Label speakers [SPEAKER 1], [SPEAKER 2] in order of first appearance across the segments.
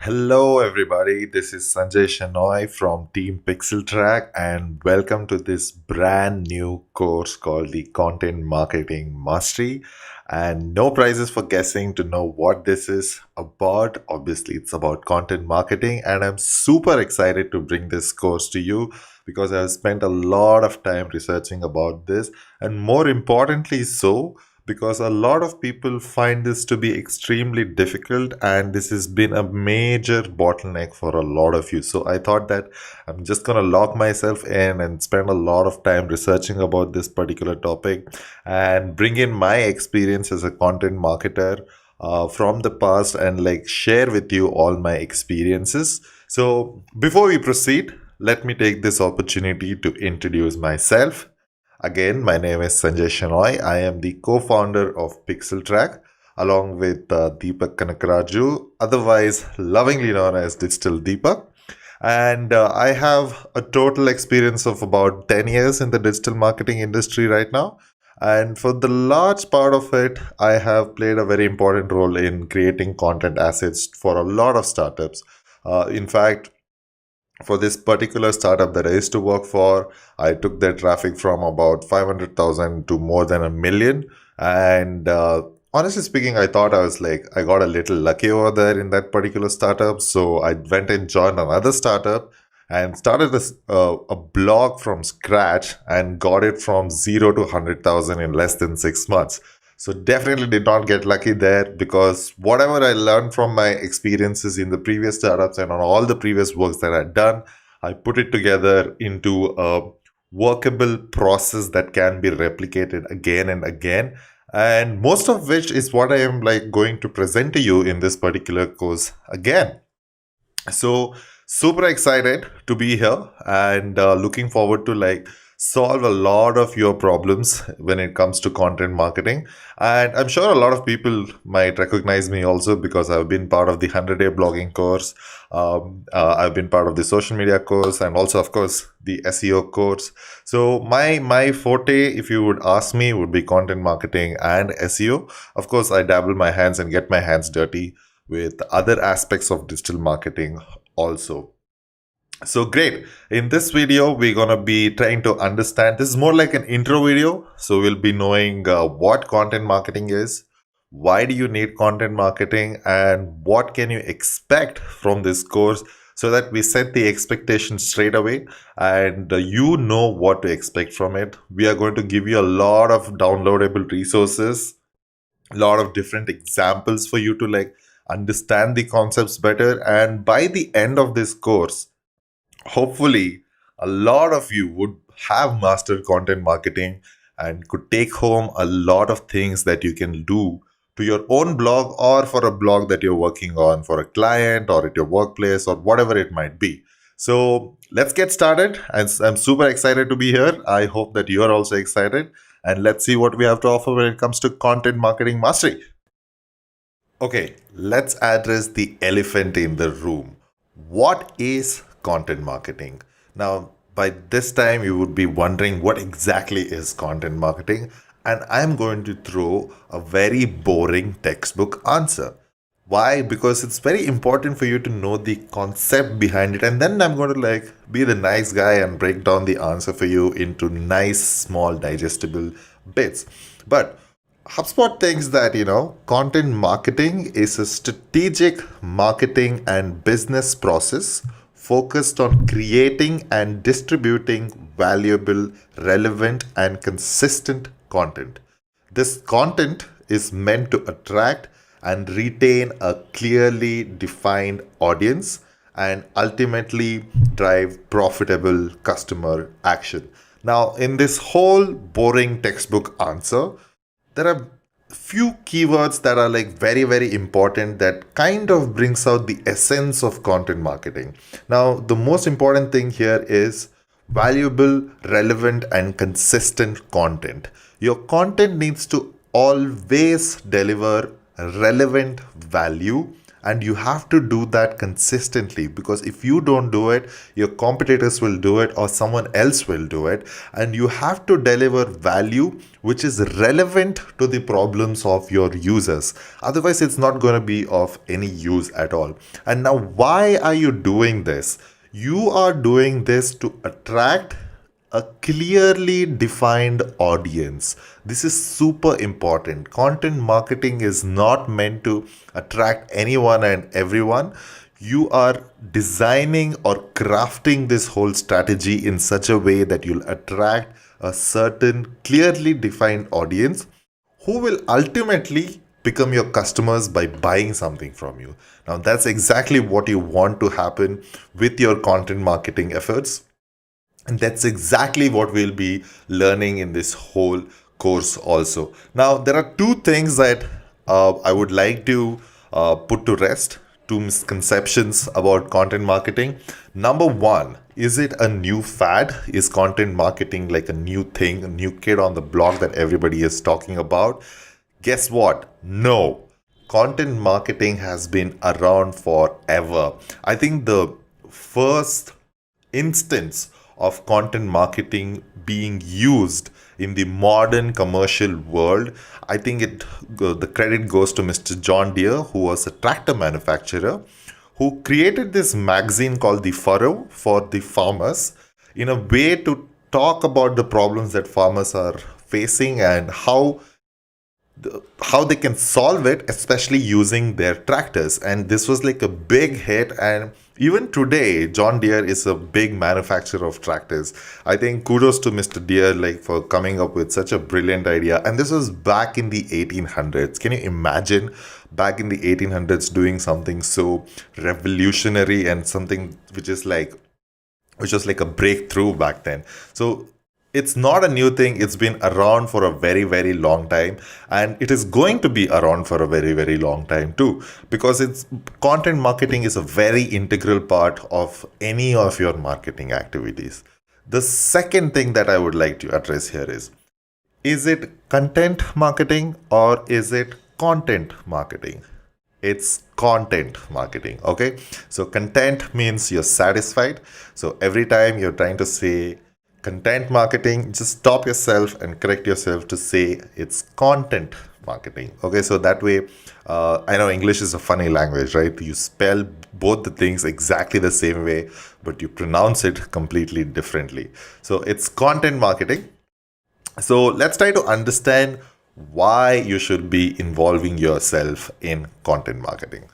[SPEAKER 1] Hello, everybody. This is Sanjay Shenoy from Team Pixel Track, and welcome to this brand new course called the Content Marketing Mastery. And no prizes for guessing to know what this is about. Obviously, it's about content marketing, and I'm super excited to bring this course to you because I've spent a lot of time researching about this, and more importantly, so because a lot of people find this to be extremely difficult, and this has been a major bottleneck for a lot of you. So I thought that I'm just going to lock myself in and spend a lot of time researching about this particular topic and bring in my experience as a content marketer from the past and like share with you all my experiences. So before we proceed, let me take this opportunity to introduce myself. Again, my name is Sanjay Shenoy. I am the co-founder of Pixel Track along with Deepak Kanakaraju, otherwise lovingly known as Digital Deepak. And I have a total experience of about 10 years in the digital marketing industry right now. And for the large part of it, I have played a very important role in creating content assets for a lot of startups. In fact, for this particular startup that I used to work for, I took their traffic from about 500,000 to more than a million. And honestly speaking, I thought I got a little lucky over there in that particular startup. So I went and joined another startup and started a blog from scratch and got it from zero to 100,000 in less than 6 months. So definitely did not get lucky there because whatever I learned from my experiences in the previous startups and on all the previous works that I'd done, I put it together into a workable process that can be replicated again and again. And most of which is what I am like going to present to you in this particular course again. So super excited to be here and looking forward to like solve a lot of your problems when it comes to content marketing. And I'm sure a lot of people might recognize me also because I've been part of the 100-day blogging course. I've been part of the social media course and also, of course, the SEO course. So my forte, if you would ask me, would be content marketing and SEO. Of course, I dabble my hands and get my hands dirty with other aspects of digital marketing also. So great. In this video, we're going to be trying to understand. This is more like an intro video. So we'll be knowing what content marketing is, why do you need content marketing, and what can you expect from this course so that we set the expectations straight away and you know what to expect from it. We are going to give you a lot of downloadable resources, a lot of different examples for you to like understand the concepts better. And by the end of this course, hopefully a lot of you would have mastered content marketing and could take home a lot of things that you can do to your own blog or for a blog that you're working on for a client or at your workplace or whatever it might be. So let's get started. And I'm super excited to be here. I hope that you're also excited. And let's see what we have to offer when it comes to content marketing mastery. Okay, let's address the elephant in the room. What is content marketing? Now, by this time, you would be wondering what exactly is content marketing, and I'm going to throw a very boring textbook answer. Why? Because it's very important for you to know the concept behind it, and then I'm going to like be the nice guy and break down the answer for you into nice, small, digestible bits. But HubSpot thinks that, content marketing is a strategic marketing and business process focused on creating and distributing valuable, relevant, and consistent content. This content is meant to attract and retain a clearly defined audience and ultimately drive profitable customer action. Now, in this whole boring textbook answer, there are few keywords that are like very very important that kind of brings out the essence of content marketing. Now the most important thing here is valuable, relevant, and consistent content. Your content needs to always deliver relevant value And you have to do that consistently, because if you don't do it, your competitors will do it or someone else will do it. And you have to deliver value which is relevant to the problems of your users. Otherwise, it's not going to be of any use at all. And now, why are you doing this? You are doing this to attract a clearly defined audience. This is super important. Content marketing is not meant to attract anyone and everyone. You are designing or crafting this whole strategy in such a way that you'll attract a certain clearly defined audience who will ultimately become your customers by buying something from you. Now, that's exactly what you want to happen with your content marketing efforts. And that's exactly what we'll be learning in this whole course also. Now, there are two things that I would like to put to rest, two misconceptions about content marketing. Number one, is it a new fad? Is content marketing like a new thing, a new kid on the block that everybody is talking about? Guess what? No. Content marketing has been around forever. I think the first instance of content marketing being used in the modern commercial world, I think the credit goes to Mr. John Deere, who was a tractor manufacturer, who created this magazine called The Furrow for the farmers, in a way to talk about the problems that farmers are facing and how they can solve it, especially using their tractors. And this was like a big hit. And even today, John Deere is a big manufacturer of tractors. I think kudos to Mr. Deere like for coming up with such a brilliant idea. And this was back in the 1800s. Can you imagine back in the 1800s doing something so revolutionary and something which was like a breakthrough back then? So it's not a new thing. It's been around for a very, very long time. And it is going to be around for a very, very long time too. Because content marketing is a very integral part of any of your marketing activities. The second thing that I would like to address here is it content marketing or is it content marketing? It's content marketing. Okay. So content means you're satisfied. So every time you're trying to say content marketing, just stop yourself and correct yourself to say it's content marketing. Okay, so that way, I know English is a funny language, right? You spell both the things exactly the same way, but you pronounce it completely differently. So it's content marketing. So let's try to understand why you should be involving yourself in content marketing.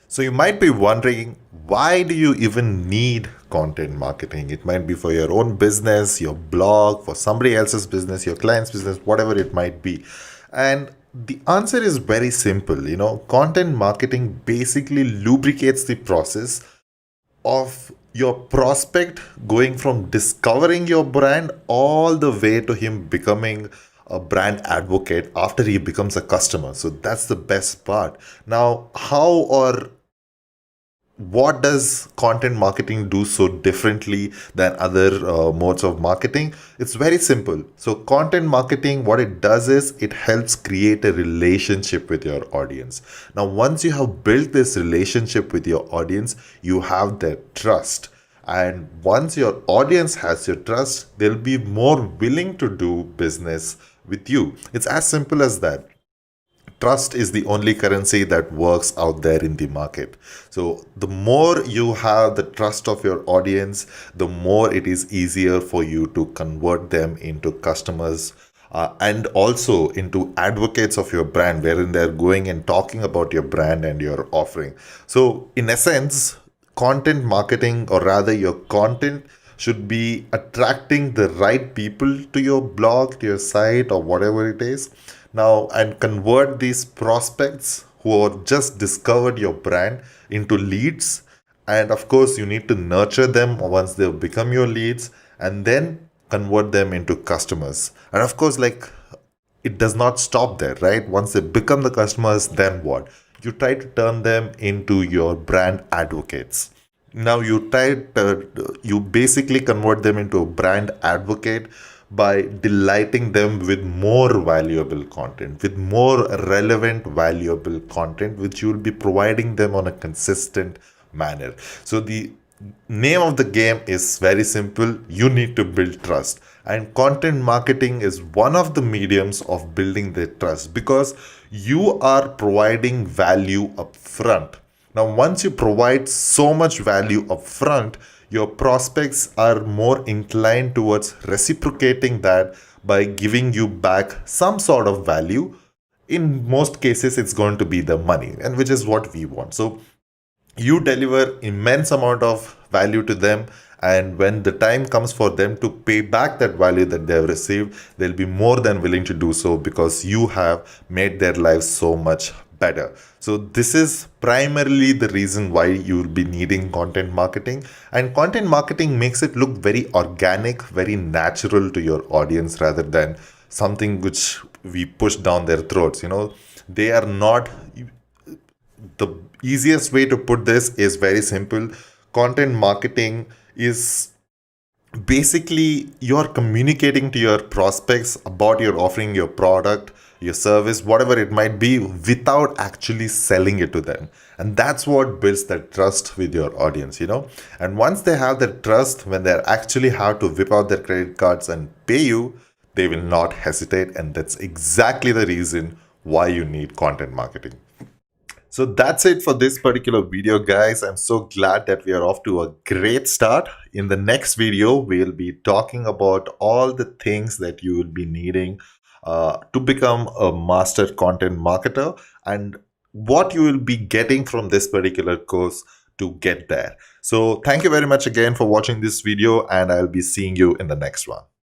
[SPEAKER 1] So you might be wondering, why do you even need content marketing? It might be for your own business, your blog, for somebody else's business, your client's business, whatever it might be. And the answer is very simple. Content marketing basically lubricates the process of your prospect going from discovering your brand all the way to him becoming a brand advocate after he becomes a customer. So that's the best part. Now, how or what does content marketing do so differently than other modes of marketing? It's very simple. So content marketing, what it does is it helps create a relationship with your audience. Now, once you have built this relationship with your audience, you have their trust. And once your audience has your trust, they'll be more willing to do business with you. It's as simple as that. Trust is the only currency that works out there in the market. So the more you have the trust of your audience, the more it is easier for you to convert them into customers and also into advocates of your brand, wherein they're going and talking about your brand and your offering. So in essence, content marketing, or rather your content, should be attracting the right people to your blog, to your site, or whatever it is. Now, and convert these prospects who have just discovered your brand into leads. And of course, you need to nurture them once they've become your leads, and then convert them into customers. And of course, it does not stop there, right? Once they become the customers, then what? You try to turn them into your brand advocates. Now you basically convert them into a brand advocate by delighting them with more valuable content, with more relevant, valuable content, which you will be providing them on a consistent manner. So the name of the game is very simple. You need to build trust, and content marketing is one of the mediums of building the trust, because you are providing value up front. Now once you provide so much value up front, your prospects are more inclined towards reciprocating that by giving you back some sort of value. In most cases it's going to be the money, and which is what we want. So you deliver immense amount of value to them, and when the time comes for them to pay back that value that they have received, they'll be more than willing to do so, because you have made their lives so much better. So this is primarily the reason why you will be needing content marketing, and content marketing makes it look very organic, very natural to your audience, rather than something which we push down their throats. They are not. The easiest way to put this is very simple. Content marketing is basically you're communicating to your prospects about your offering, your product, your service, whatever it might be, without actually selling it to them. And that's what builds that trust with your audience. And once they have that trust, when they actually have to whip out their credit cards and pay you, they will not hesitate. And that's exactly the reason why you need content marketing. So that's it for this particular video, guys. I'm so glad that we are off to a great start. In the next video, we'll be talking about all the things that you will be needing to become a master content marketer, and what you will be getting from this particular course to get there. So thank you very much again for watching this video, and I'll be seeing you in the next one.